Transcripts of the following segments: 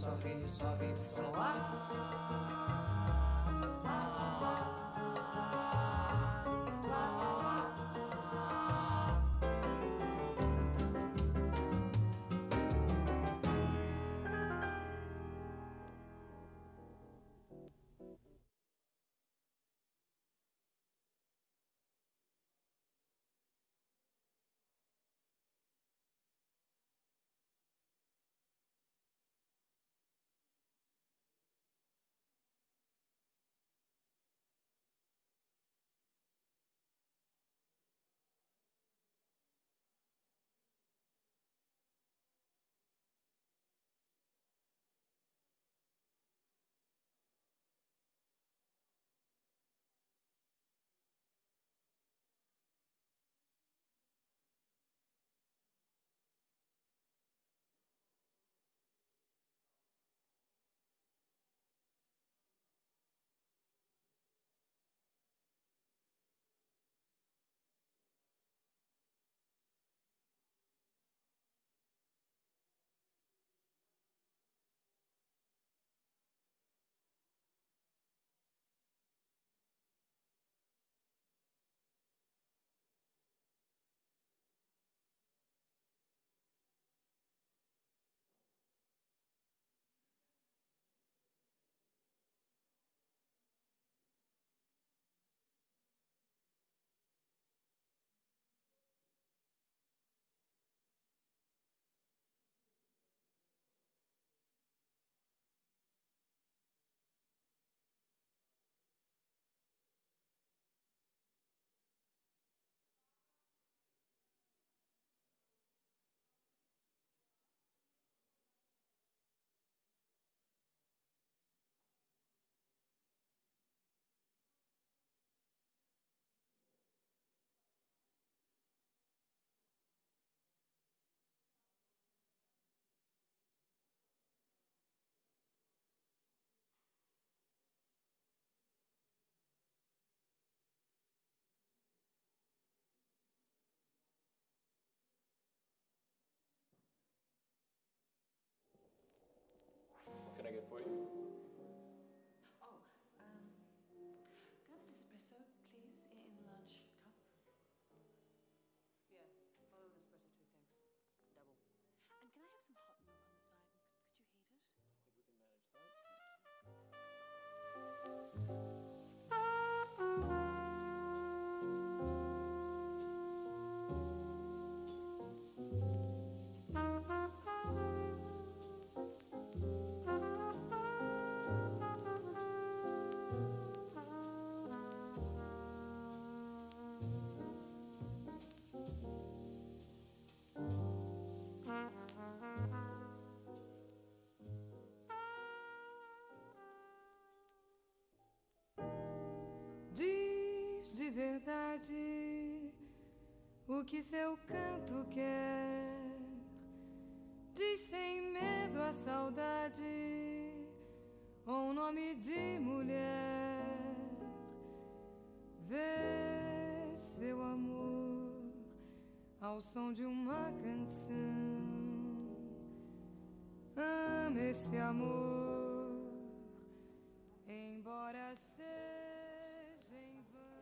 sorri, sorri, só What can I get for you? Oh, can I have an espresso, please, in large cup? Yeah, follow an espresso too, thanks. Double. And can I have some hot milk on the side? Could you heat it? I think we can manage that. Diz de verdade o que seu canto quer. Diz sem medo a saudade ou um nome de mulher. Vê seu amor ao som de uma canção. Ama esse amor, embora seja em vão.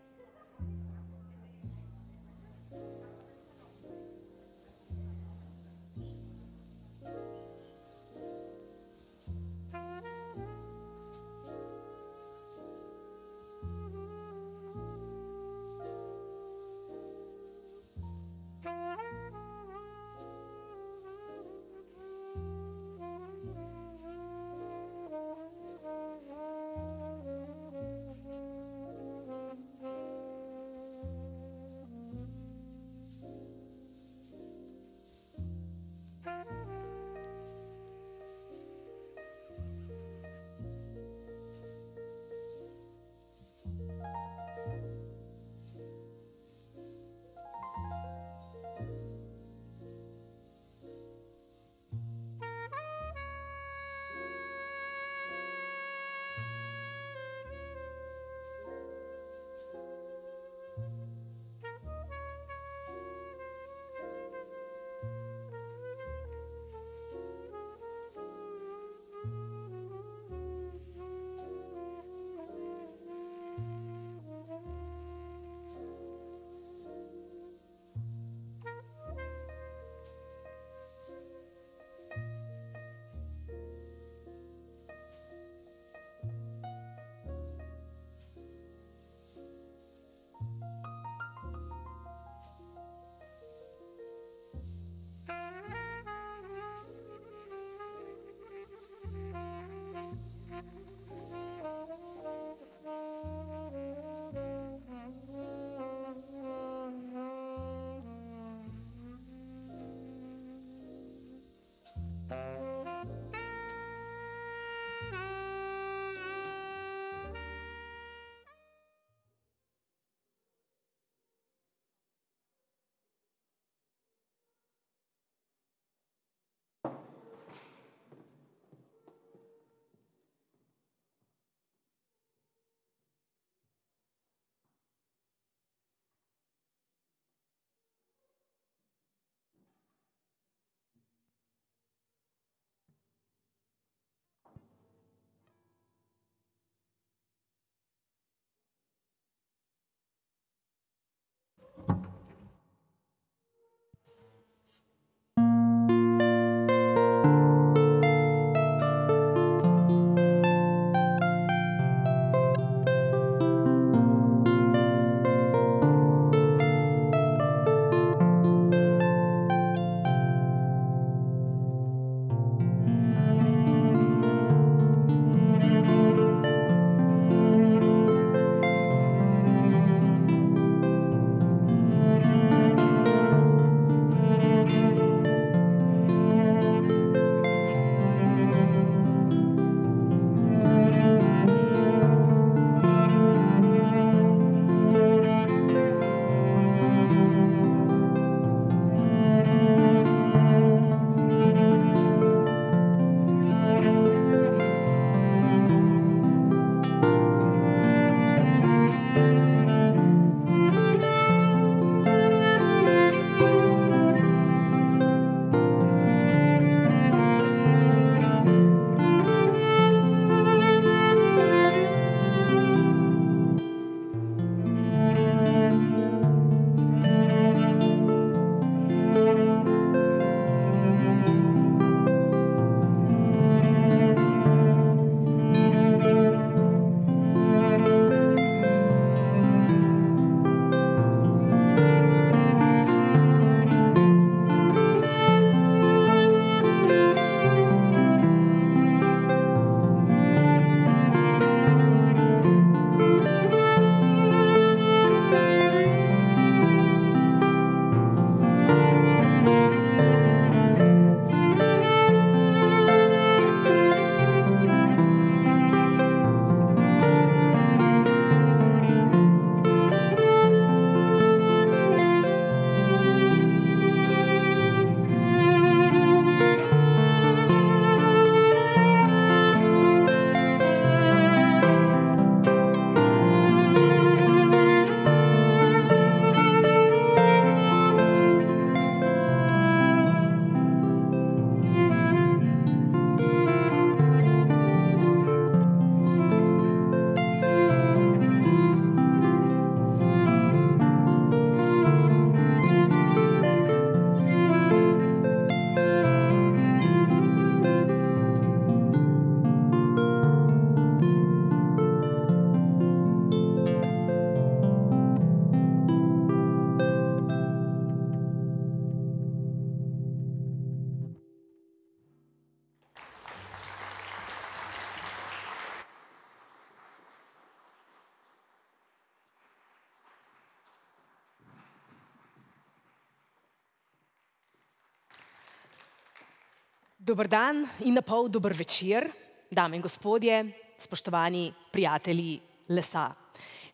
Dober dan in na pol dober večer, dame in gospodje, spoštovani prijatelji lesa.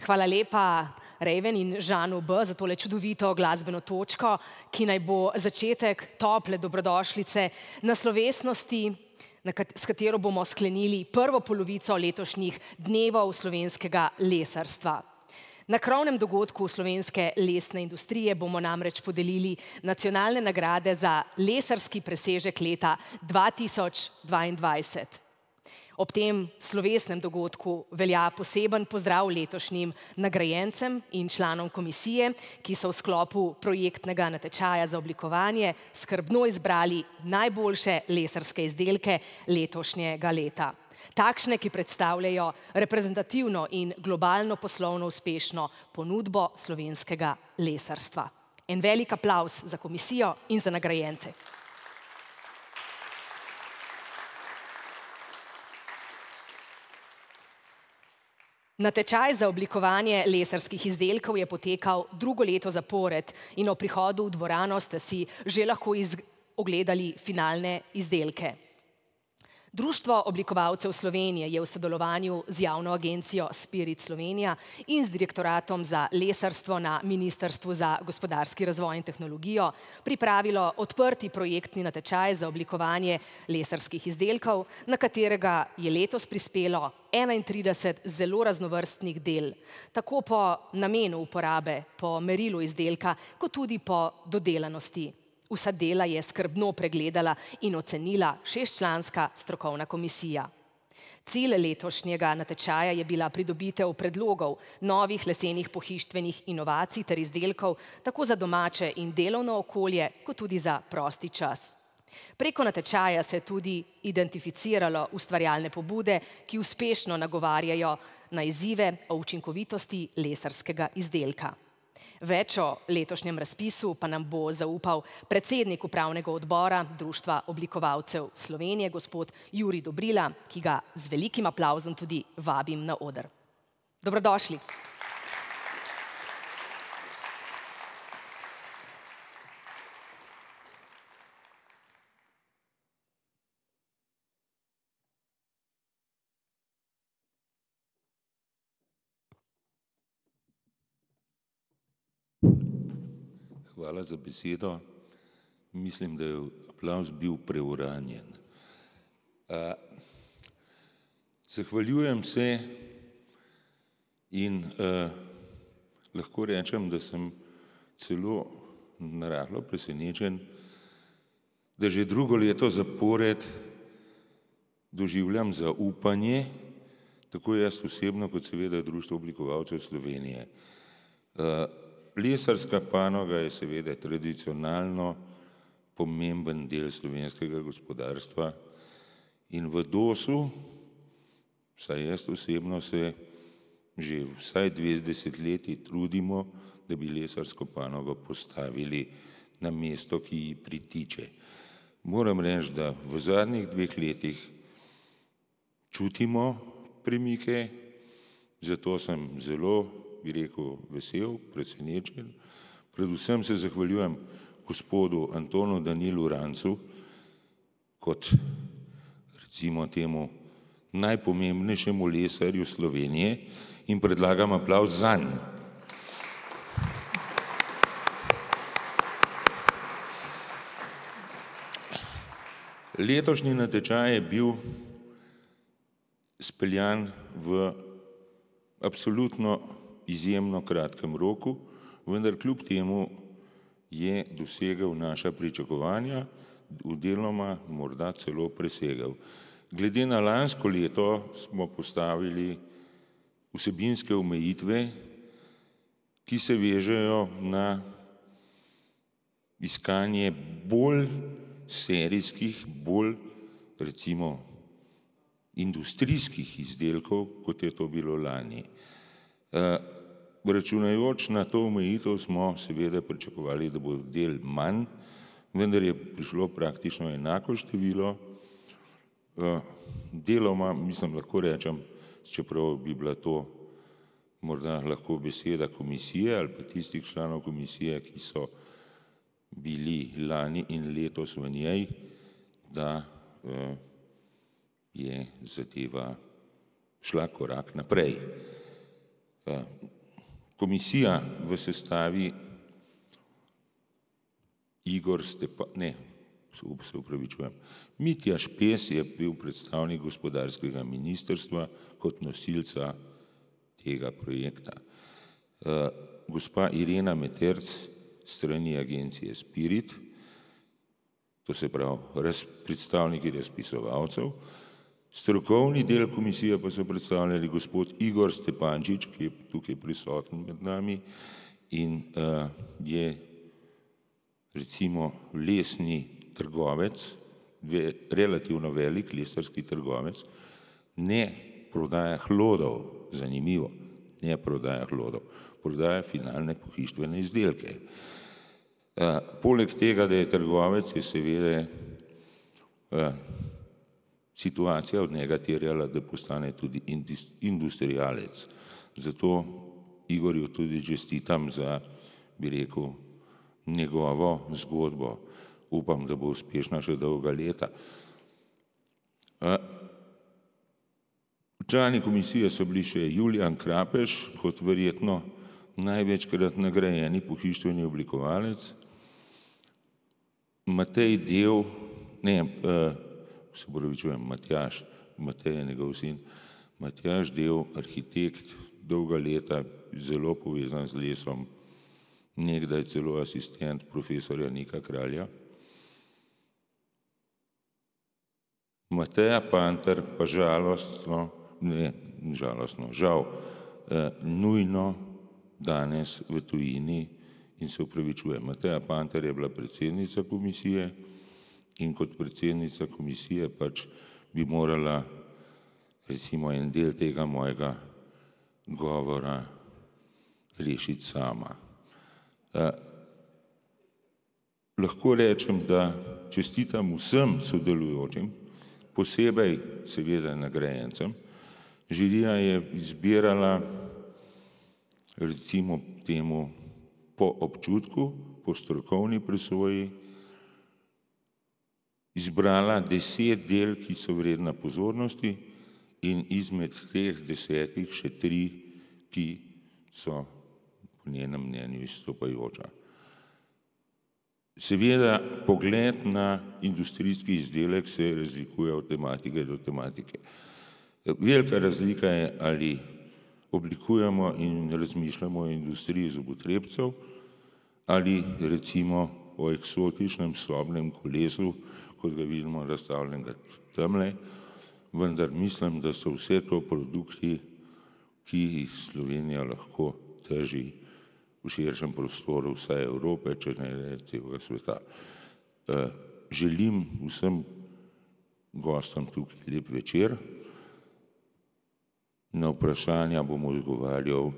Hvala lepa Raven in Žanu B. za tole čudovito glasbeno točko, ki naj bo začetek tople dobrodošlice na slovesnosti, s katero bomo sklenili prvo polovico letošnjih dnevov slovenskega lesarstva. Na krovnem dogodku slovenske lesne industrije bomo namreč podelili nacionalne nagrade za lesarski presežek leta 2022. Ob tem slovesnem dogodku velja poseben pozdrav letošnjim nagrajencem in članom komisije, ki so v sklopu projektnega natečaja za oblikovanje skrbno izbrali najboljše lesarske izdelke letošnjega leta. Takšne, ki predstavljajo reprezentativno in globalno poslovno uspešno ponudbo slovenskega lesarstva. En velik aplavz za komisijo in za nagrajence. Natečaj za oblikovanje lesarskih izdelkov je potekal drugo leto zapored in ob prihodu v dvorano ste si že lahko ogledali finalne izdelke. Društvo oblikovalcev Slovenije je v sodelovanju z javno agencijo Spirit Slovenija in z Direktoratom za lesarstvo na Ministrstvu za gospodarski razvoj in tehnologijo pripravilo odprti projektni natečaj za oblikovanje lesarskih izdelkov, na katerega je letos prispelo 31 zelo raznovrstnih del, tako po namenu uporabe, po merilu izdelka, kot tudi po dodelanosti. Vsa dela je skrbno pregledala in ocenila 6-članska strokovna komisija. Cilj letošnjega natečaja je bila pridobitev predlogov novih lesenih pohištvenih inovacij ter izdelkov tako za domače in delovno okolje, kot tudi za prosti čas. Preko natečaja se je tudi identificiralo ustvarjalne pobude, ki uspešno nagovarjajo na izzive o učinkovitosti lesarskega izdelka. Več o letošnjem razpisu pa nam bo zaupal predsednik upravnega odbora Društva oblikovalcev Slovenije, gospod Jurij Dobrila, ki ga z velikim aplavzom tudi vabim na oder. Dobrodošli. Hvala za besedo. Mislim, da je aplavz bil preuranjen. Zahvaljujem se in lahko rečem, da sem celo narahlo presenečen, da že drugo leto zapored doživljam zaupanje, tako jaz osebno, kot seveda Društvo oblikovalcev Slovenije. Lesarska panoga je seveda tradicionalno pomemben del slovenskega gospodarstva in v DOS-u, vsaj jaz osebno se že vsaj 20 leti trudimo, da bi lesarsko panogo postavili na mesto, ki ji pritiče. Moram reči, da v zadnjih 2 letih čutimo premike, zato sem zelo, bi rekel, vesel, presenečen. Predvsem se zahvaljujem gospodu Antonu Danilu Rancu kot recimo temu najpomembnejšemu lesarju Slovenije in predlagam aplavz zanj. Letošnji natečaj je bil speljan v absolutno izjemno kratkem roku, vendar kljub temu je dosegel naša pričakovanja, deloma morda celo presegel. Glede na lansko leto smo postavili vsebinske omejitve, ki se vežejo na iskanje bolj serijskih, bolj recimo industrijskih izdelkov, kot je to bilo lani. Računajoč na to omejitev smo seveda pričakovali, da bo del manj, vendar je prišlo praktično enako število. Deloma, mislim, lahko rečem, čeprav bi bila to morda lahko beseda komisije ali pa tistih članov komisije, ki so bili lani in letos v njej, da je zadeva šla korak naprej. Komisija v sestavi Mitja Špes je bil predstavnik gospodarskega ministrstva kot nosilca tega projekta. Gospa Irena Meterc strani agencije Spirit, to se pravi predstavniki razpisovalcev, strokovni del komisije pa so predstavljali gospod Igor Stepančič, ki je tukaj prisoten med nami in je recimo lesni trgovec, relativno velik lesarski trgovec, ne prodaja hlodov, zanimivo, ne prodaja hlodov, prodaja finalne pohištvene izdelke. Poleg tega, da je trgovec, je seveda situacija od njega terjala, da postane tudi industrialec. Zato Igorju tudi čestitam za, bi rekel, njegovo zgodbo. Upam, da bo uspešna še dolga leta. Člani komisije so bili še Julijan Krapeš, kot verjetno največkrat nagrajeni pohištveni oblikovalec, Matej Del, Matjaž, Matej je njegov sin, Matjaž Del, arhitekt, dolga leta, zelo povezan z lesom, nekdaj celo asistent profesorja Nika Kralja. Mateja Panter pa žal, nujno danes v tujini in se opravičujem. Mateja Panter je bila predsednica komisije in kot predsednica komisije pač bi morala recimo en del tega mojega govora rešiti sama. Lahko rečem, da čestitam vsem sodelujočim, posebej seveda nagrajencem. Žirija je izbirala recimo temu po občutku, po strokovni presoji, izbrala 10 del, ki so vredna pozornosti in izmed teh 10 še 3, ki so po njenem mnenju izstopajoča. Seveda pogled na industrijski izdelek se razlikuje od tematike do tematike. Velika razlika je, ali oblikujemo in razmišljamo o industriji zobotrebcev ali recimo o eksotičnem sobnem kolesu, kot ga vidimo razstavljenega tamle, vendar mislim, da so vse to produkti, ki jih Slovenija lahko trži v širšem prostoru vsaj Evrope, če ne celega sveta. Želim vsem gostom tukaj lep večer. Na vprašanja bom odgovarjal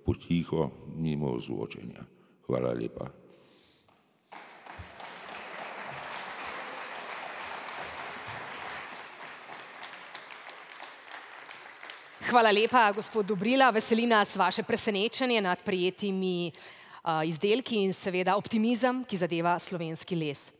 potiho, mimo ozvočenja. Hvala lepa. Hvala lepa, gospod Dobrila. Veseli nas vaše presenečenje nad prejetimi izdelki in seveda optimizem, ki zadeva slovenski les.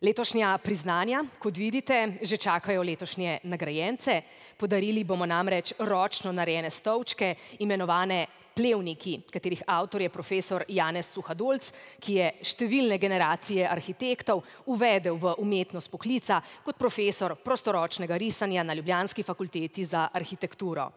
Letošnja priznanja, kot vidite, že čakajo letošnje nagrajence. Podarili bomo namreč ročno narejene stolčke, imenovane plevniki, katerih avtor je profesor Janez Suhadolc, ki je številne generacije arhitektov uvedel v umetnost poklica kot profesor prostoročnega risanja na ljubljanski fakulteti za arhitekturo.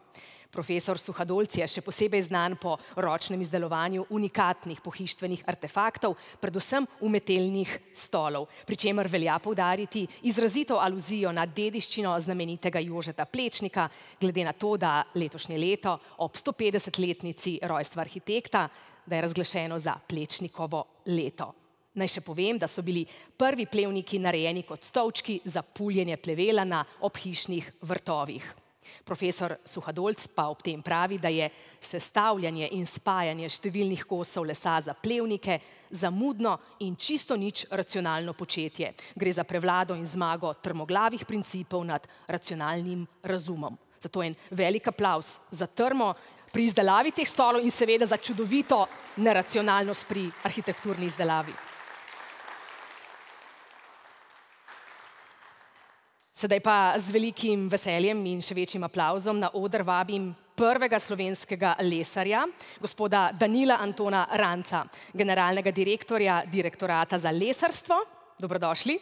Profesor Suhadolc je še posebej znan po ročnem izdelovanju unikatnih pohištvenih artefaktov, predvsem umetelnih stolov, pri čemer velja poudariti izrazito aluzijo na dediščino znamenitega Jožeta Plečnika, glede na to, da letošnje leto ob 150-letnici rojstva arhitekta, da je razglašeno za Plečnikovo leto. Naj še povem, da so bili prvi plevniki narejeni kot stolčki za puljenje plevela na obhišnih vrtovih. Profesor Suhadolc pa ob tem pravi, da je sestavljanje in spajanje številnih kosov lesa za plevnike zamudno in čisto nič racionalno početje. Gre za prevlado in zmago trmoglavih principov nad racionalnim razumom. Zato en velik aplavz za trmo pri izdelavi teh stolov in seveda za čudovito neracionalnost pri arhitekturni izdelavi. Sedaj pa z velikim veseljem in še večjim aplavzom na oder vabim prvega slovenskega lesarja, gospoda Danila Antona Ranca, generalnega direktorja Direktorata za lesarstvo. Dobrodošli.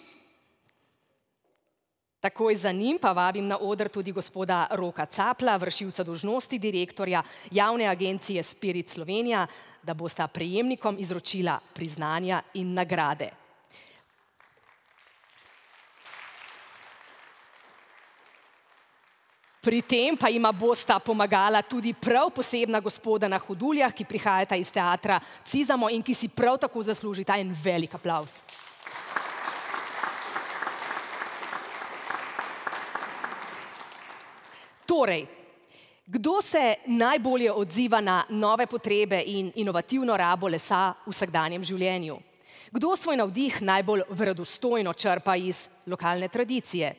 Takoj za njim pa vabim na oder tudi gospoda Roka Capla, vršilca dolžnosti direktorja javne agencije Spirit Slovenija, da bosta prejemnikom izročila priznanja in nagrade. Pri tem pa jima bosta pomagala tudi prav posebna gospoda na Hoduljah, ki prihajata iz teatra Cizamo in ki si prav tako zaslužita en velik aplavz. Torej, kdo se najbolje odziva na nove potrebe in inovativno rabo lesa v vsakdanjem življenju? Kdo svoj navdih najbolj verodostojno črpa iz lokalne tradicije?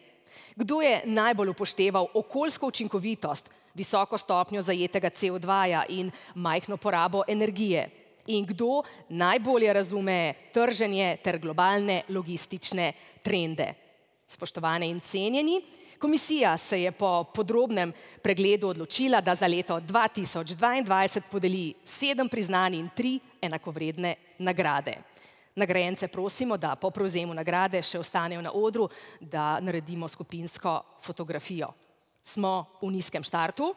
Kdo je najbolj upošteval okoljsko učinkovitost, visoko stopnjo zajetega CO2 in majhno porabo energije? In kdo najbolje razume trženje ter globalne logistične trende? Spoštovane in cenjeni, komisija se je po podrobnem pregledu odločila, da za leto 2022 podeli 7 priznanj in 3 enakovredne nagrade. Nagrajence prosimo, da po prevzemu nagrade še ostanejo na odru, da naredimo skupinsko fotografijo. Smo v nizkem štartu.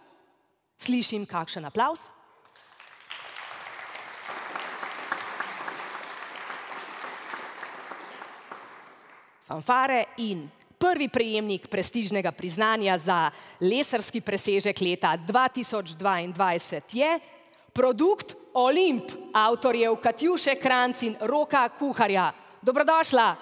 Slišim kakšen aplavz. Fanfare in prvi prejemnik prestižnega priznanja za lesarski presežek leta 2022 je produkt Olimp, avtorjev Katjuše Kranjc in Roka Kuharja. Dobrodošla.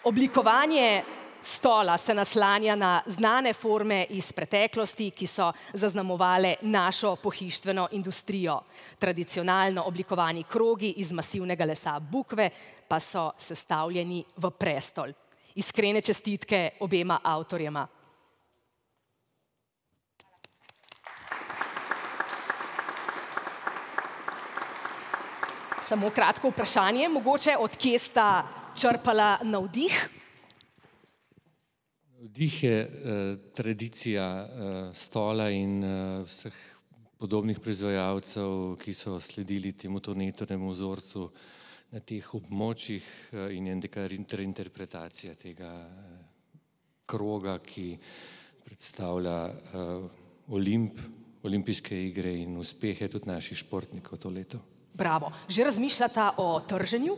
Oblikovanje stola se naslanja na znane forme iz preteklosti, ki so zaznamovale našo pohištveno industrijo. Tradicionalno oblikovani krogi iz masivnega lesa bukve pa so sestavljeni v prestol. Iskrene čestitke obema avtorjema. Samo kratko vprašanje, mogoče od kje sta črpala navdih? Navdih je tradicija stola in vseh podobnih proizvajalcev, ki so sledili temu tornetornemu vzorcu na teh območjih in je neka reinterpretacija tega kroga, ki predstavlja olimpijske igre in uspehe tudi naših športnikov to leto. Bravo. Že razmišljata o trženju?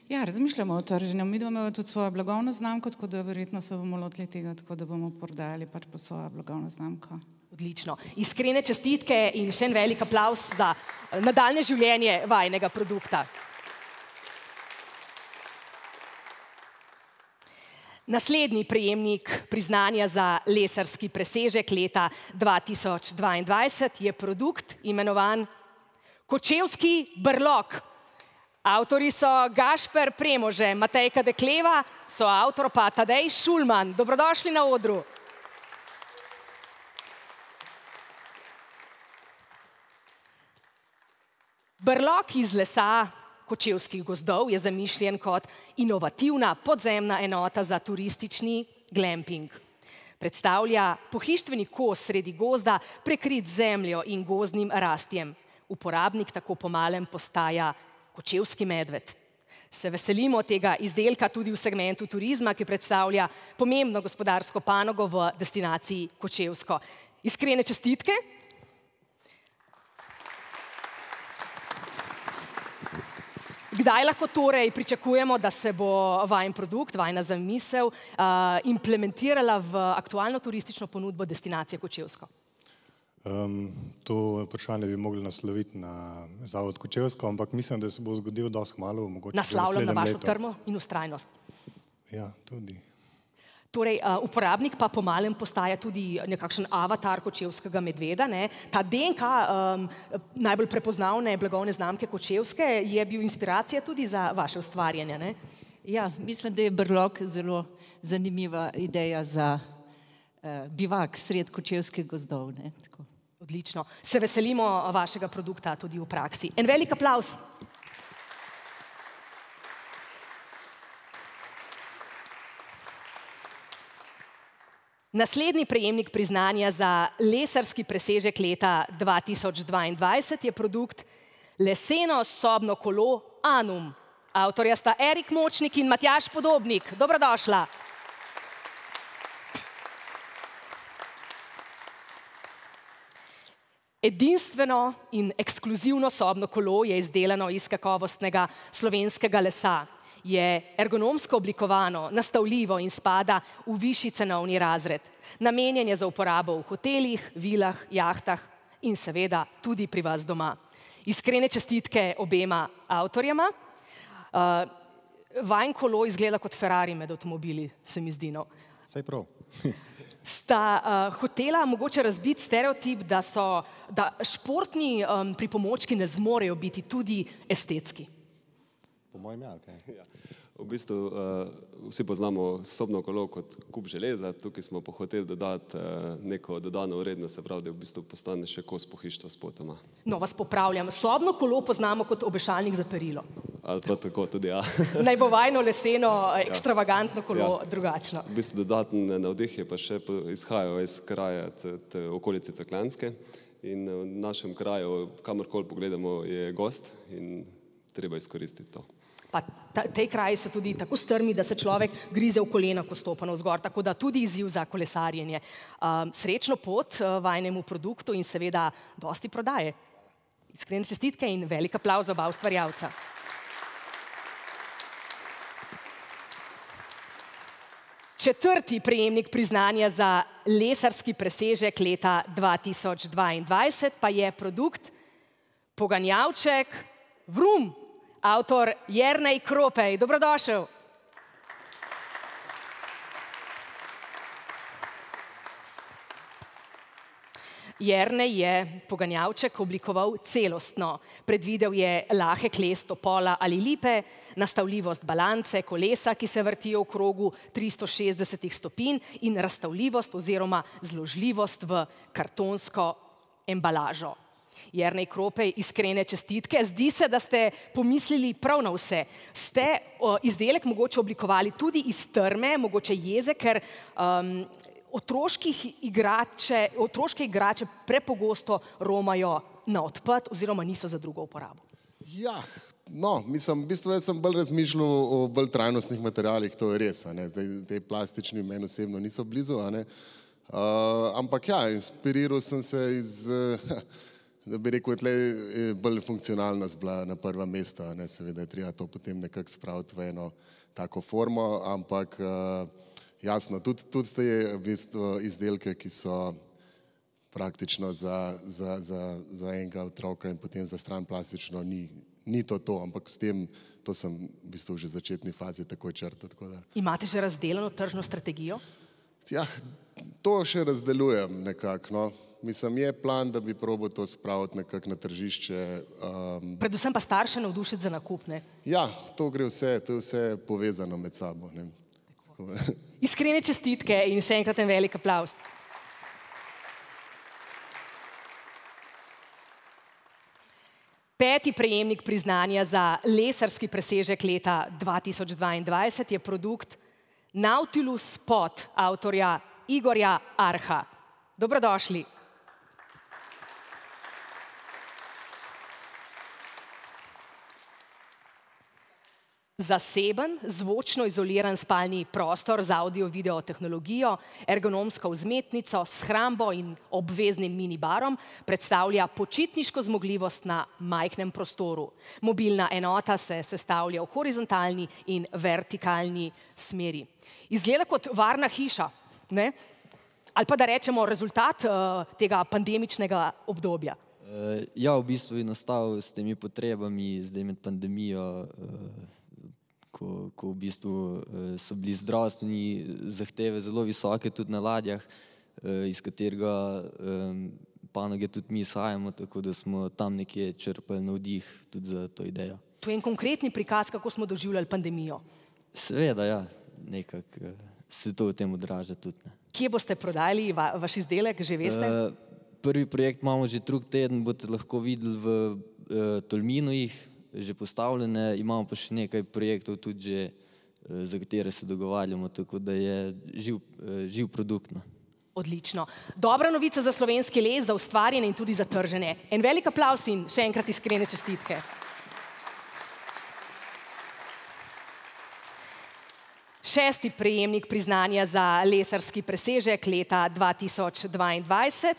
Ja, razmišljamo o trženju. Mi imamo tudi svojo blagovno znamko, tako da verjetno se bomo lotili tega, tako da bomo prodajali pač po svojo blagovno znamko. Odlično. Iskrene čestitke in še en velik aplavz za nadaljnje življenje vajinega produkta. Naslednji prejemnik priznanja za lesarski presežek leta 2022 je produkt imenovan Kočevski brlog. Avtori so Gašper Premože, Matejka Dekleva, soavtor pa Tadej Šulman. Dobrodošli na odru. Brlog iz lesa kočevskih gozdov je zamišljen kot inovativna podzemna enota za turistični glamping. Predstavlja pohištveni kos sredi gozda, prekrit z zemljo in gozdnim rastjem. Uporabnik tako po malem postaja kočevski medved. Se veselimo tega izdelka tudi v segmentu turizma, ki predstavlja pomembno gospodarsko panogo v destinaciji Kočevsko. Iskrene čestitke. Kdaj lahko torej pričakujemo, da se bo vajen produkt, vajina zamisel implementirala v aktualno turistično ponudbo destinacije Kočevsko? To vprašanje bi mogli nasloviti na Zavod Kočevsko, ampak mislim, da se bo zgodil dosti kmalu. Naslavljam na vašo trmo in vztrajnost. Ja, tudi. Torej, uporabnik pa po malem postaja tudi nekakšen avatar kočevskega medveda. Ta DNK najbolj prepoznavne blagovne znamke Kočevske je bil inspiracija tudi za vaše ustvarjanje. Ja, mislim, da je brlog zelo zanimiva ideja za bivak sred kočevskih gozdov. Odlično. Se veselimo vašega produkta tudi v praksi. En velik aplavz. Naslednji prejemnik priznanja za lesarski presežek leta 2022 je produkt leseno sobno kolo Anum. Avtorja sta Erik Močnik in Matjaž Podobnik. Dobrodošla. Edinstveno in ekskluzivno sobno kolo je izdelano iz kakovostnega slovenskega lesa. Je ergonomsko oblikovano, nastavljivo in spada v višji cenovni razred. Namenjen je za uporabo v hotelih, vilah, jahtah in seveda tudi pri vas doma. Iskrene čestitke obema avtorjema. Vajin kolo izgleda kot Ferrari med avtomobili, se mi zdi. Saj prav. Sta hotela mogoče razbiti stereotip, da športni pripomočki ne zmorejo biti tudi estetski? Po mojem, ja, okay. V bistvu vsi poznamo sobno kolo kot kup železa, tukaj smo pa hoteli dodati neko dodano vrednost, se pravi, da v bistvu postane še kos pohištva spotoma. No, vas popravljam. Sobno kolo poznamo kot obešalnik za perilo. Ali pa tako tudi, ja. Naj bo vajno leseno, ekstravagantno kolo drugačno. V bistvu dodaten navdih je pa še izhajal iz kraja okolice Cerkljanske in v našem kraju, kamorkoli pogledamo, je gost in treba izkoristiti to. Pa tej kraji so tudi tako strmi, da se človek grize v kolena, ko stopa navzgor, tako da tudi izziv za kolesarjenje. Srečno pot vajnemu produktu in seveda dosti prodaje. Iskrene čestitke in velik aplavz za oba ustvarjalca. Četrti prejemnik priznanja za lesarski presežek leta 2022 pa je produkt poganjavček Vrum. Avtor Jernej Kropej. Dobrodošel. Jernej je poganjavček oblikoval celostno. Predvidel je lahek les topola ali lipe, nastavljivost balance kolesa, ki se vrtijo v krogu 360 stopinj in razstavljivost oziroma zložljivost v kartonsko embalažo. Jernej Kropej, iskrene čestitke. Zdi se, da ste pomislili prav na vse. Ste izdelek mogoče oblikovali tudi iz trme, mogoče jeze, ker otroške igrače prepogosto romajo na odpad oziroma niso za drugo uporabo. Ja, no, mislim, v bistvu jaz sem bolj razmišljal o bolj trajnostnih materialih, to je res. Zdaj, te plastični meni osebno niso blizu, ampak ja, inspiriral sem se iz... Da bi rekel, tle je bolj funkcionalnost bila na prva mesta, seveda je treba to potem nekako spraviti v eno tako formo, ampak jasno, tudi te v bistvu izdelke, ki so praktično za enega otroka in potem za stran plastično, ni to, ampak s tem, to sem v bistvu že v začetni fazi takoj črtal. Imate že razdeljeno tržno strategijo? Ja, to še razdelujem nekako, no. Mislim, je plan, da bi probal to spraviti nekako na tržišče. Predvsem pa starše navdušiti za nakup, ne? Ja, to gre vse, to je vse povezano med sabo. Iskrene čestitke in še enkrat en velik aplavz. Peti prejemnik priznanja za lesarski presežek leta 2022 je produkt Nautilus Pod avtorja Igorja Arha. Dobrodošli. Zaseben, zvočno izoliran spalni prostor z audio-video tehnologijo, ergonomsko vzmetnico, shrambo in obveznim minibarom predstavlja počitniško zmogljivost na majhnem prostoru. Mobilna enota se sestavlja v horizontalni in vertikalni smeri. Izgleda kot varna hiša, ne? Ali pa da rečemo rezultat tega pandemičnega obdobja. Ja, v bistvu je nastal s temi potrebami zdaj med pandemijo, ko v bistvu so bili zdravstveni zahteve zelo visoke tudi na ladjah, iz katerega panoge tudi mi izhajamo, tako da smo tam nekje črpali navdih tudi za to idejo. To je en konkretni prikaz, kako smo doživljali pandemijo. Seveda, ja, nekako se to v tem odraža tudi. Kje boste prodajali vaš izdelek, že veste? Prvi projekt imamo že drug teden, boste lahko videli v Tolminu jih, že postavljene, imamo pa še nekaj projektov tudi že, za katere se dogovarjamo, tako da je živ produkt. Odlično. Dobra novica za slovenski les, za ustvarjanje in tudi za trženje. En velik aplavz in še enkrat iskrene čestitke. Šesti prejemnik priznanja za lesarski presežek leta 2022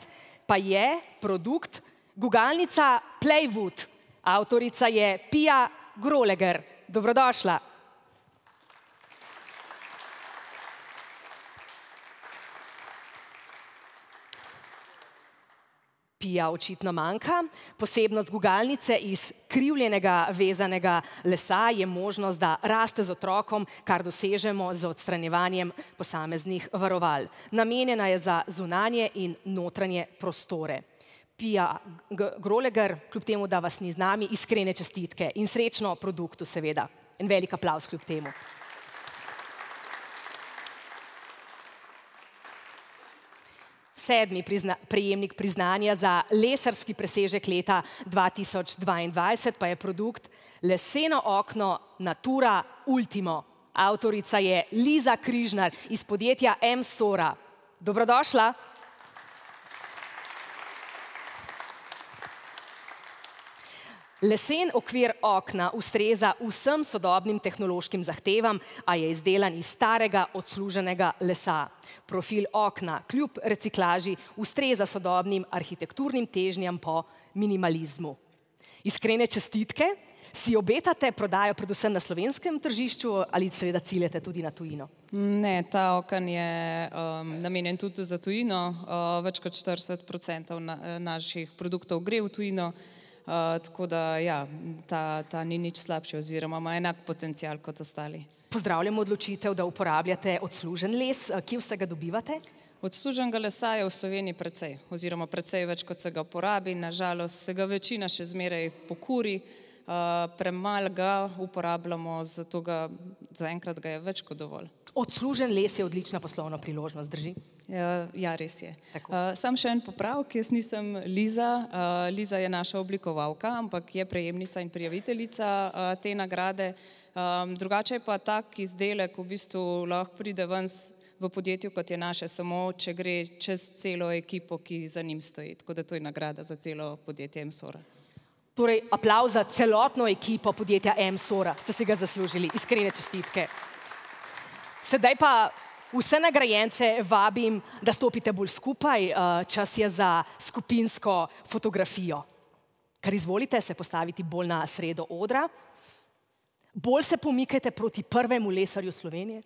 pa je produkt gugalnica Playwood. Avtorica je Pia Groleger. Dobrodošla. Pia očitno manjka. Posebnost gugalnice iz krivljenega vezanega lesa je možnost, da raste z otrokom, kar dosežemo z odstranjevanjem posameznih varoval. Namenjena je za zunanje in notranje prostore. Pia Groleger, kljub temu, da vas ni z nami, iskrene čestitke in srečno produktu seveda. En velik aplavz kljub temu. Sedmi prejemnik priznanja za lesarski presežek leta 2022 pa je produkt leseno okno Natura Ultimo. Avtorica je Liza Križnar iz podjetja M-Sora. Dobrodošla. Lesen okvir okna ustreza vsem sodobnim tehnološkim zahtevam, a je izdelan iz starega odsluženega lesa. Profil okna kljub reciklaži ustreza sodobnim arhitekturnim težnjam po minimalizmu. Iskrene čestitke. Si obetate prodajo predvsem na slovenskem tržišču ali seveda ciljate tudi na tujino? Ne, ta oken je namenjen tudi za tujino. Več kot 40% naših produktov gre v tujino. Tako da, ja, ta ni nič slabši oziroma ima enak potencial kot ostali. Pozdravljamo odločitev, da uporabljate odslužen les. Kje vsega dobivate? Odsluženega lesa je v Sloveniji precej, oziroma precej več, kot se ga porabi. Nažalost se ga večina še zmeraj pokuri, premalo ga uporabljamo, zato ga zaenkrat ga je več kot dovolj. Odslužen les je odlična poslovna priložnost, drži? Ja, res je. Sam še en popravek, jaz nisem Liza. Liza je naša oblikovalka, ampak je prejemnica in prijaviteljica te nagrade. Drugače pa tak izdelek v bistvu lahko pride ven v podjetju, kot je naše, samo če gre čez celo ekipo, ki za njim stoji. Tako da to je nagrada za celo podjetje M-Sora. Torej, aplavz za celotno ekipo podjetja M-Sora. Ste si ga zaslužili. Iskrene čestitke. Sedaj pa vse nagrajence vabim, da stopite bolj skupaj. Čas je za skupinsko fotografijo. Kar izvolite se postaviti bolj na sredo odra. Bolj se pomikajte proti prvemu lesarju Slovenije.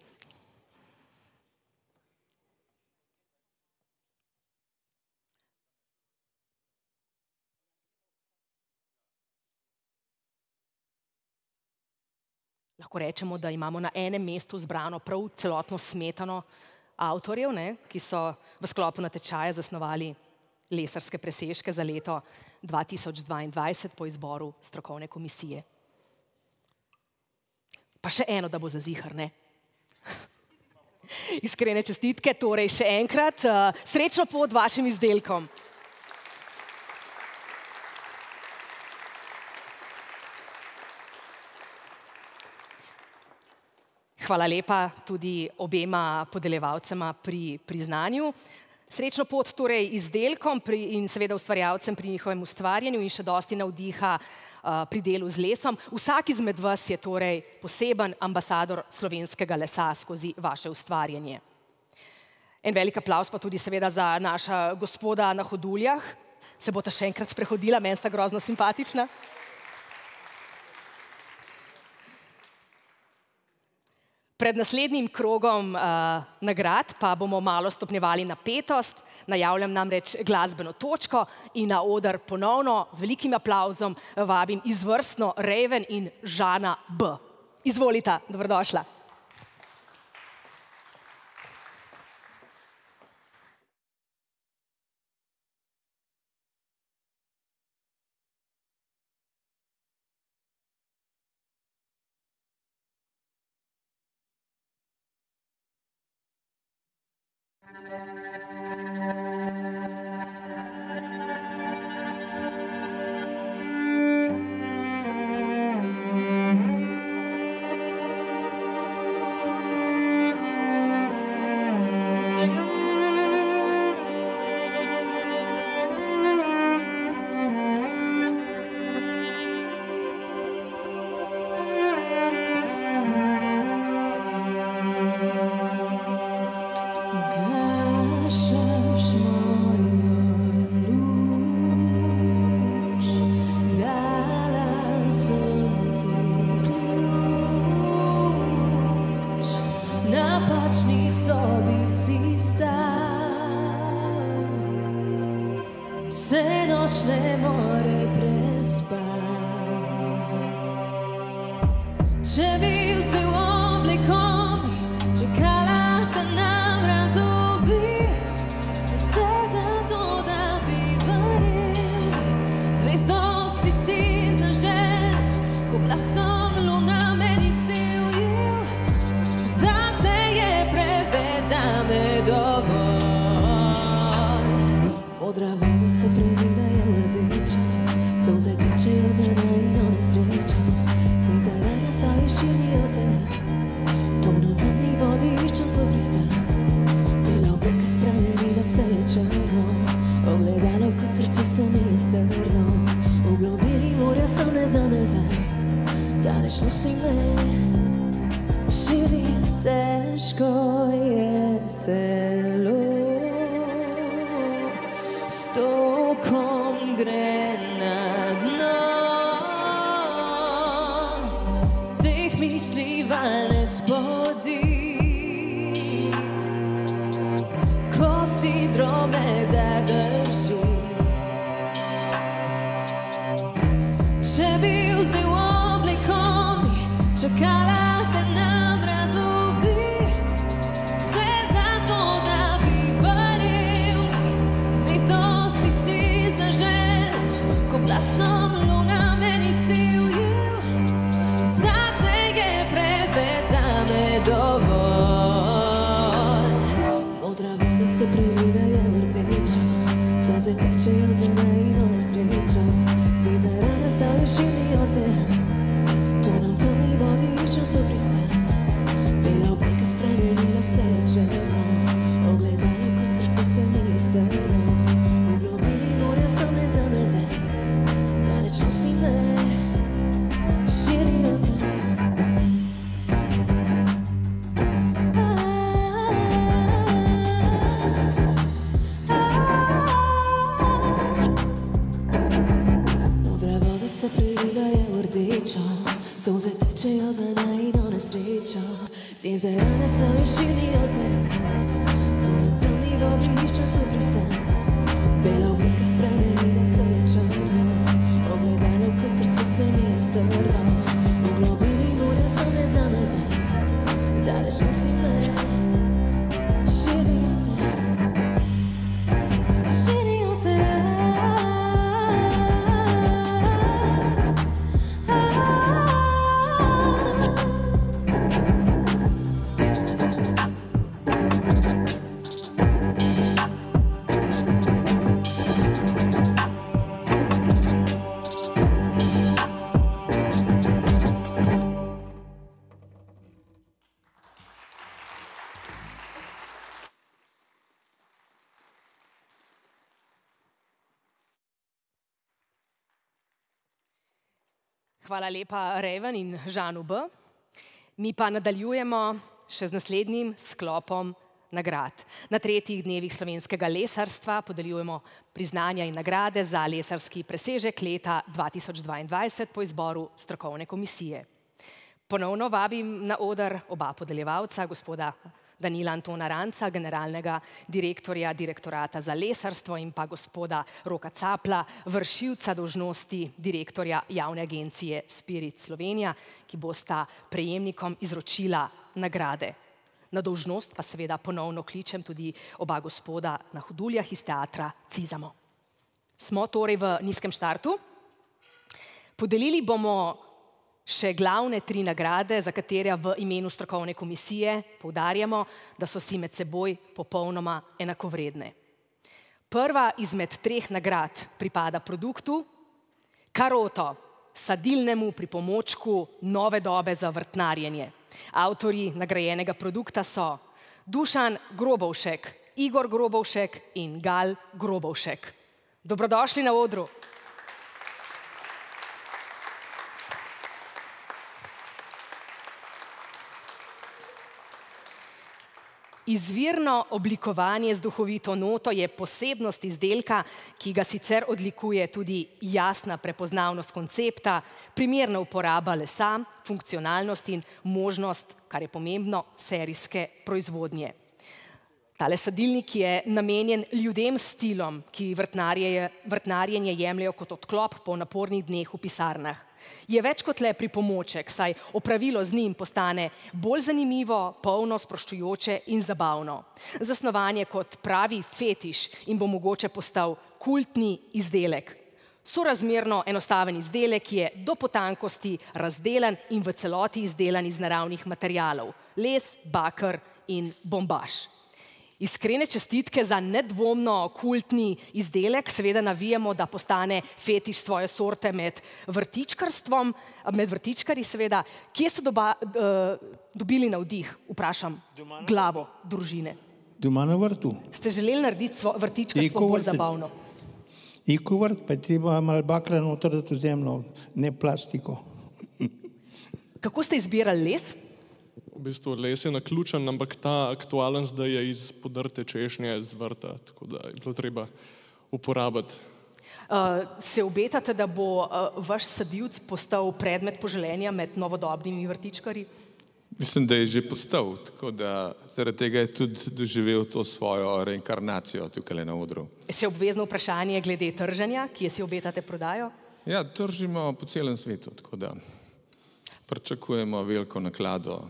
Lahko rečemo, da imamo na enem mestu zbrano prav celotno smetano avtorjev, ki so v sklopu natečaja zasnovali lesarske presežke za leto 2022 po izboru strokovne komisije. Pa še eno, da bo za zihar, ne? Iskrene čestitke, torej še enkrat. Srečno pot vašim izdelkom. Hvala lepa tudi obema podeljevalcema pri priznanju. Srečno pot torej izdelkom in seveda ustvarjalcem pri njihovem ustvarjanju in še dosti navdiha pri delu z lesom. Vsak izmed vas je torej poseben ambasador slovenskega lesa skozi vaše ustvarjanje. En velik aplavz pa tudi seveda za naša gospoda na hoduljah. Se bosta še enkrat sprehodila, meni sta grozno simpatična. Pred naslednjim krogom nagrad pa bomo malo stopnjevali napetost. Najavljam namreč glasbeno točko in na oder ponovno z velikim aplavzom vabim izvrstno Raven in Žana B. Izvolita, dobrodošla. nočni sobi si stal, vse noč ne more prespal. Če bi vzel oblikom, čakala te nam razobi, vse zato, da bi verjel, zvezdo si zažel, ko blasom luna meni se ujel, zate je preveč, zame dovolj. Modra voda se prelivajo rdeča, solze tečejo za najino nesrečo, se zarana stavi širijo te, tono temni vodi iščem svoj pristan, bela obleka spremenila se je črno, ogledalo kot srce se mi je strlo, v globini morja sem ne znam nazaj, daleč nosim me, širim težko je telo, s tokom gre na dno, teh misli valne spodi, ko si drobne zadrži. Če bi vzel oblikom, čakala te nam razobi, vse zato, da bi verjel, zvezdo si zažel, ko blasom luna meni se ujel, zate je preveč, zame dovolj. Modra voda se prelivajo rdeča, solze tečejo za najino nesrečo, si zarana stavi širijo te, tono temni vodi iščem svoj pristan, bela obleka spremenila se je črno, ogledalo kot srce se mi je strlo, v globini morja sem ne znam nazaj, daleč nosim me, širijo te. Se prelivajo rdečo, solze tečejo za najino nesrečo, si zarana stavi širijo te, tono temni vodi iščem svoj pristan, bela obleka spremenila se je črno, ogledalo kot srce se mi je strlo, v globini morja sem ne znam nazaj, daleč nosim me, širijo te, širijo te. Hvala lepa Raven in Žanu B. Mi pa nadaljujemo še z naslednjim sklopom nagrad. Na 3. dnevih slovenskega lesarstva podeljujemo priznanja in nagrade za lesarski presežek leta 2022 po izboru strokovne komisije. Ponovno vabim na oder oba podeljevalca, gospoda Danila Antona Ranca, generalnega direktorja Direktorata za lesarstvo in pa gospoda Roka Capla, vršilca dolžnosti direktorja javne agencije Spirit Slovenija, ki bosta prejemnikom izročila nagrade. Na dolžnost pa seveda ponovno kličem tudi oba gospoda na Hoduljah iz teatra Cizamo. Smo torej v nizkem štartu. Podelili bomo še glavne 3 nagrade, za katere v imenu strokovne komisije poudarjamo, da so si med seboj popolnoma enakovredne. Prva izmed 3 nagrad pripada produktu Karoto, sadilnemu pripomočku nove dobe za vrtnarjenje. Avtorji nagrajenega produkta so Dušan Grobovšek, Igor Grobovšek in Gal Grobovšek. Dobrodošli na odru. Izvirno oblikovanje z duhovito noto je posebnost izdelka, ki ga sicer odlikuje tudi jasna prepoznavnost koncepta, primerna uporaba lesa, funkcionalnost in možnost, kar je pomembno, serijske proizvodnje. Tale sadilnik je namenjen ljudem s stilom, ki vrtnarjenje jemljejo kot odklop po napornih dneh v pisarnah. Je več kot le pripomoček, saj opravilo z njim postane bolj zanimivo, polno, sproščujoče in zabavno. Zasnovan je kot pravi fetiš in bo mogoče postal kultni izdelek. Sorazmerno enostaven izdelek je do potankosti razdelan in v celoti izdelan iz naravnih materialov: les, baker in bombaž. Iskrene čestitke za nedvomno kultni izdelek, seveda navijamo, da postane fetiš svoje sorte med vrtičkarstvom, med vrtičkarji seveda. Kje ste dobili navdih, vprašam glavo družine? Doma na vrtu. Ste želeli narediti vrtičkarstvo bolj zabavno? Ekovrt, pa je treba malo bakra noter dati v zemljo, ne plastiko. Kako ste izbirali les? V bistvu les je naključen, ampak ta aktualen zdaj je iz podrte češnje z vrta, tako da je bilo treba uporabiti. Se obetate, da bo vaš sadivc postal predmet poželenja med novodobnimi vrtičkarji? Mislim, da je že postal, tako da zaradi tega je tudi doživel to svojo reinkarnacijo tukaj na odru. Še obvezno vprašanje glede trženja, kje si obetate prodajo? Ja, tržimo po celem svetu, tako da pričakujemo veliko naklado.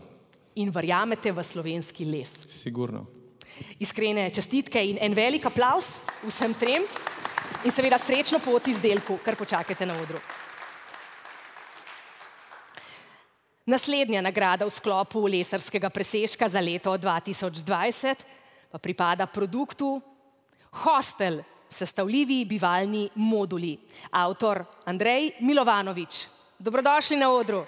In verjamete v slovenski les? Sigurno. Iskrene čestitke in en velik aplavz vsem trem in seveda srečno pot izdelku, kar počakajte na odru. Naslednja nagrada v sklopu lesarskega presežka za leto 2020 pa pripada produktu Hostel, sestavljivi bivalni moduli. Avtor Andrej Milovanovič. Dobrodošli na odru.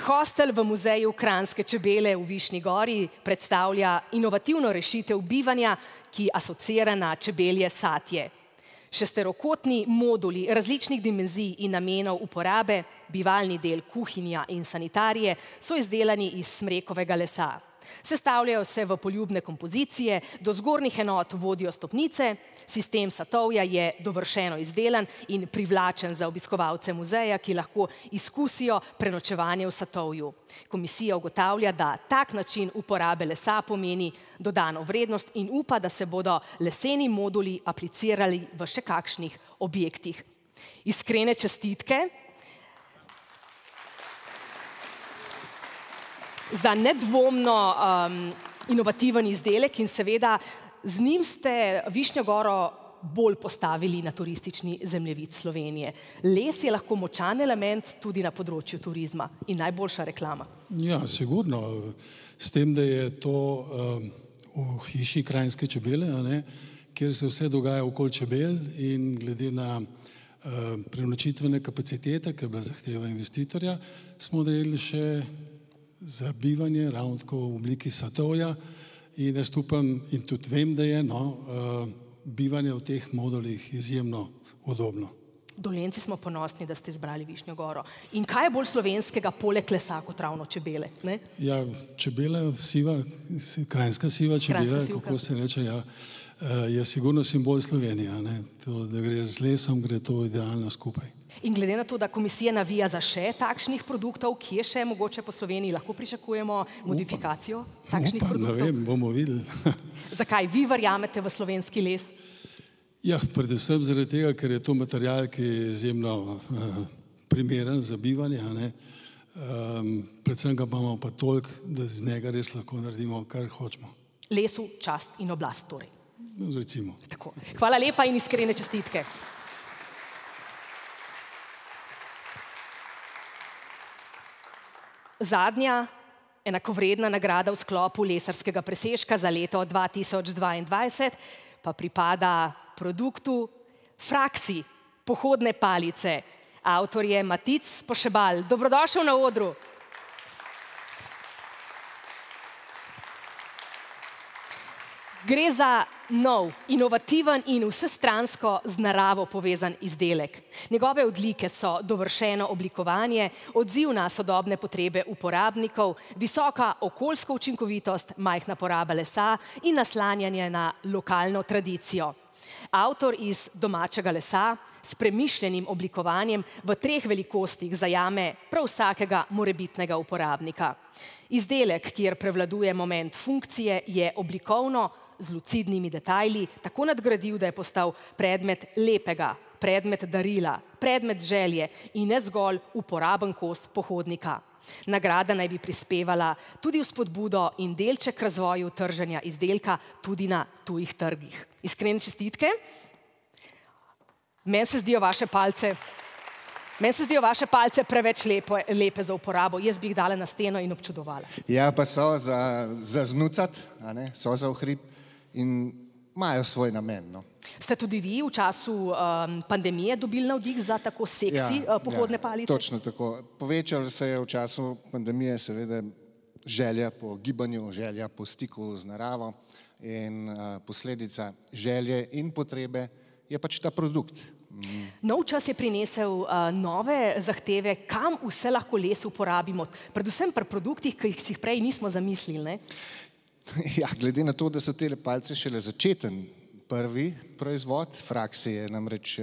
Hostel v muzeju Kranjske čebele v Višnji Gori predstavlja inovativno rešitev bivanja, ki asociira na čebelje satje. Šesterokotni moduli različnih dimenzij in namenov uporabe, bivalni del, kuhinja in sanitarije so izdelani iz smrekovega lesa. Sestavljajo se v poljubne kompozicije, do zgornjih enot vodijo stopnice, sistem satovja je dovršeno izdelan in privlačen za obiskovalce muzeja, ki lahko izkusijo prenočevanje v satovju. Komisija ugotavlja, da tak način uporabe lesa pomeni dodano vrednost in upa, da se bodo leseni moduli aplicirali v še kakšnih objektih. Iskrene čestitke za nedvomno inovativen izdelek in seveda z njim ste Višnjo Goro bolj postavili na turistični zemljevid Slovenije. Les je lahko močan element tudi na področju turizma in najboljša reklama. Ja, sigurno. S tem, da je to v hiši Kranjske čebele, kjer se vse dogaja okoli čebel in glede na prenočitvene kapacitete, ki je bila zahteva investitorja, smo naredili še za bivanje, ravno tako v obliki satovja in jaz upam in tudi vem, da je bivanje v teh modulih izjemno udobno. Dolenjci smo ponosni, da ste izbrali Višnjo Goro. In kaj je bolj slovenskega poleg lesa kot ravno čebele? Ja, čebela siva, kranjska siva čebela, kako se reče, je sigurno simbol Slovenije. Da gre z lesom, gre to idealno skupaj. In glede na to, da komisija navija za še takšnih produktov, kje še mogoče po Sloveniji lahko pričakujemo modifikacijo takšnih produktov? Ne vem, bomo videli. Zakaj vi verjamete v slovenski les? Ja, predvsem zaradi tega, ker je to material, ki je izjemno primeren za bivanje. Predvsem ga imamo pa toliko, da z njega res lahko naredimo, kar hočemo. Lesu čast in oblast torej. Recimo. Hvala lepa in iskrene čestitke. Zadnja enakovredna nagrada v sklopu lesarskega presežka za leto 2022 pa pripada produktu Fraksi, pohodne palice. Avtor je Matic Pošebal. Dobrodošel na odru. Gre za nov, inovativen in vsestransko z naravo povezan izdelek. Njegove odlike so dovršeno oblikovanje, odziv na sodobne potrebe uporabnikov, visoka okoljska učinkovitost, majhna poraba lesa in naslanjanje na lokalno tradicijo. Avtor iz domačega lesa s premišljenim oblikovanjem v 3 velikostih zajame prav vsakega morebitnega uporabnika. Izdelek, kjer prevladuje moment funkcije, je oblikovno, z lucidnimi detajli, tako nadgradil, da je postal predmet lepega, predmet darila, predmet želje in ne zgolj uporaben kos pohodnika. Nagrada naj bi prispevala tudi v spodbudo in delček razvoju trženja izdelka tudi na tujih trgih. Iskrene čestitke. Meni se zdijo vaše palce preveč lepe za uporabo. Jaz bi jih dala na steno in občudovala. Ja, pa so za znucat, so za uhrib in imajo svoj namen. No. Ste tudi vi v času pandemije dobili navdih za tako seksi pohodne palice? Točno tako. Povečalo se je v času pandemije seveda želja po gibanju, želja po stiku z naravo in posledica želje in potrebe je pač ta produkt. Nov čas je prinesel nove zahteve, kam vse lahko les uporabimo, predvsem pri produktih, ki si jih prej nismo zamislili, ne? Ja, glede na to, da so te palce šele začeten prvi proizvod, Fraxi je namreč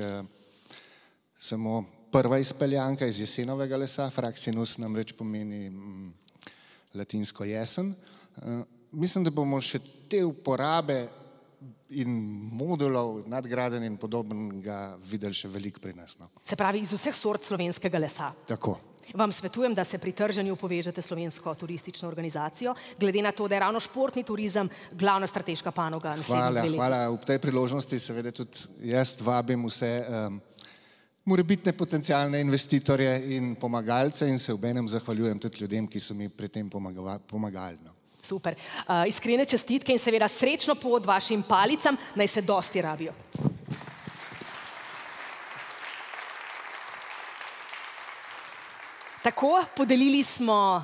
samo prva izpeljanka iz jesenovega lesa, Fraxinus namreč pomeni latinsko jesen. Mislim, da bomo še te uporabe in modulov, nadgradenj in podobnega videli še veliko pri nas. No. Se pravi, iz vseh sort slovenskega lesa. Tako. Vam svetujem, da se pri trženju povežete s Slovensko turistično organizacijo, glede na to, da je ravno športni turizem glavna strateška panoga naslednjih 2 leti. Hvala. Ob tej priložnosti seveda tudi jaz vabim vse morebitne potencialne investitorje in pomagalce in se obenem zahvaljujem tudi ljudem, ki so mi pri tem pomagali. No. Super. Iskrene čestitke in seveda srečno pot vašim palicam, naj se dosti rabijo. Tako, podelili smo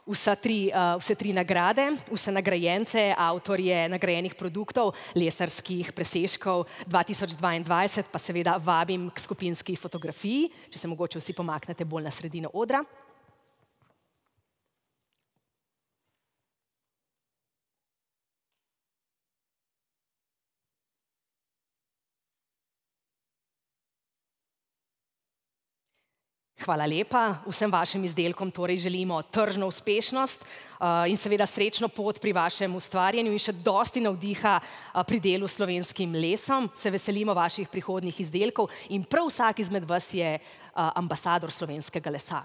vse 3 nagrade, vse nagrajence, avtorje nagrajenih produktov, lesarskih presežkov 2022, pa seveda vabim k skupinski fotografiji, če se mogoče vsi pomaknete bolj na sredino odra. Hvala lepa. Vsem vašim izdelkom torej želimo tržno uspešnost in seveda srečno pot pri vašem ustvarjanju in še dosti navdiha pri delu s slovenskim lesom. Se veselimo vaših prihodnjih izdelkov in prav vsak izmed vas je ambasador slovenskega lesa.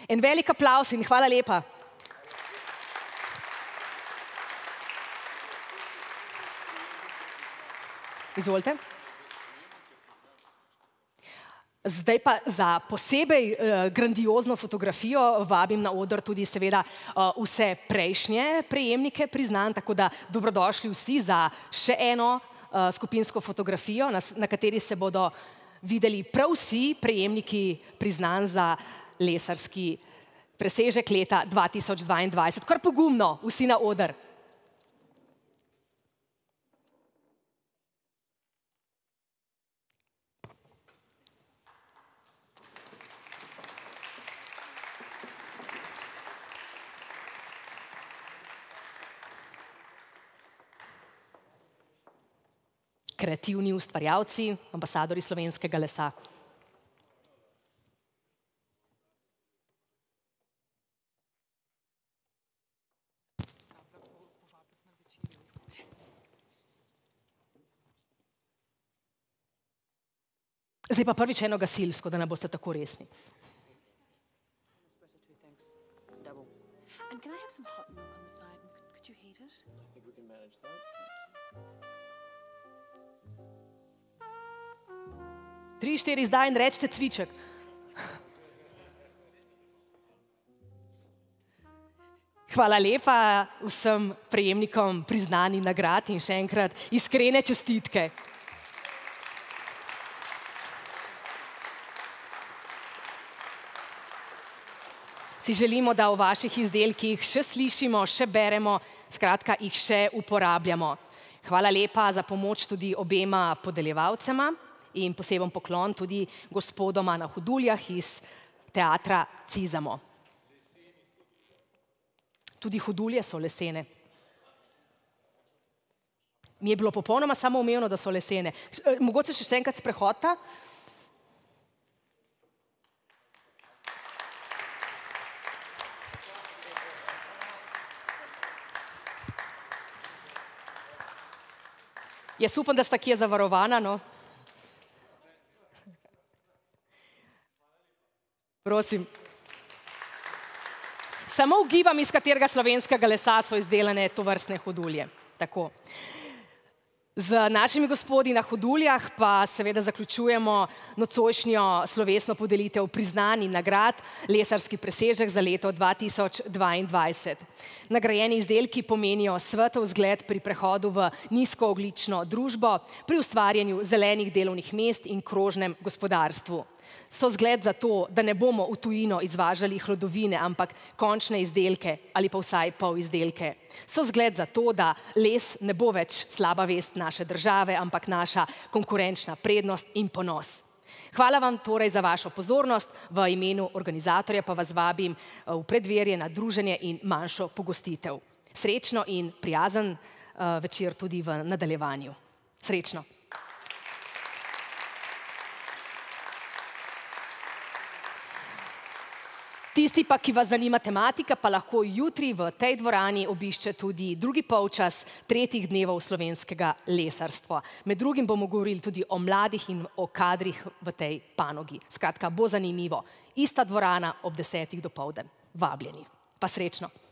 En velik aplavz in hvala lepa. Izvolite. Zdaj pa za posebej grandiozno fotografijo vabim na oder tudi seveda vse prejšnje prejemnike priznanj, tako da dobrodošli vsi za še eno skupinsko fotografijo, na kateri se bodo videli prav vsi prejemniki priznanj za lesarski presežek leta 2022. Kar pogumno, vsi na oder. Kreativni ustvarjalci, ambasadori slovenskega lesa. Zdaj pa prvič eno gasilsko, da ne boste tako resni. And can I have some hot milk on the side? Could you heat it? I think we can manage that. 3, 4 zdaj in rečete cviček. Hvala lepa vsem prejemnikom priznanj in nagrad in še enkrat iskrene čestitke. Si želimo, da o vaših izdelkih še slišimo, še beremo, skratka jih še uporabljamo. Hvala lepa za pomoč tudi obema podeljevalcema in poseben poklon tudi gospodoma na Hoduljah iz teatra Cizamo. Tudi Hodulje so lesene. Mi je bilo popolnoma samoumevno, da so lesene. Mogoče še enkrat sprehoda. Jaz upam, da sta kje zavarovana, no. Prosim. Samo ugibam, iz katerega slovenskega lesa so izdelane tovrstne hodulje. Tako. Z našimi gospodi na Hoduljah pa seveda zaključujemo nocojšnjo slovesno podelitev priznanj in nagrad Lesarski presežek za leto 2022. Nagrajeni izdelki pomenijo svetov zgled pri prehodu v nizkoogljično družbo, pri ustvarjanju zelenih delovnih mest in krožnem gospodarstvu. So zgled za to, da ne bomo v tujino izvažali hlodovine, ampak končne izdelke ali pa vsaj pol izdelke. So zgled za to, da les ne bo več slaba vest naše države, ampak naša konkurenčna prednost in ponos. Hvala vam torej za vašo pozornost, v imenu organizatorja pa vas vabim v preddverje na druženje in manjšo pogostitev. Srečno in prijazen večer tudi v nadaljevanju. Srečno! Tisti pa, ki vas zanima tematika, pa lahko jutri v tej dvorani obišče tudi drugi polčas 3 dnevov slovenskega lesarstva. Med drugim bomo govorili tudi o mladih in o kadrih v tej panogi. Skratka, bo zanimivo. Ista dvorana ob 10. dopoldan. Vabljeni. Pa srečno!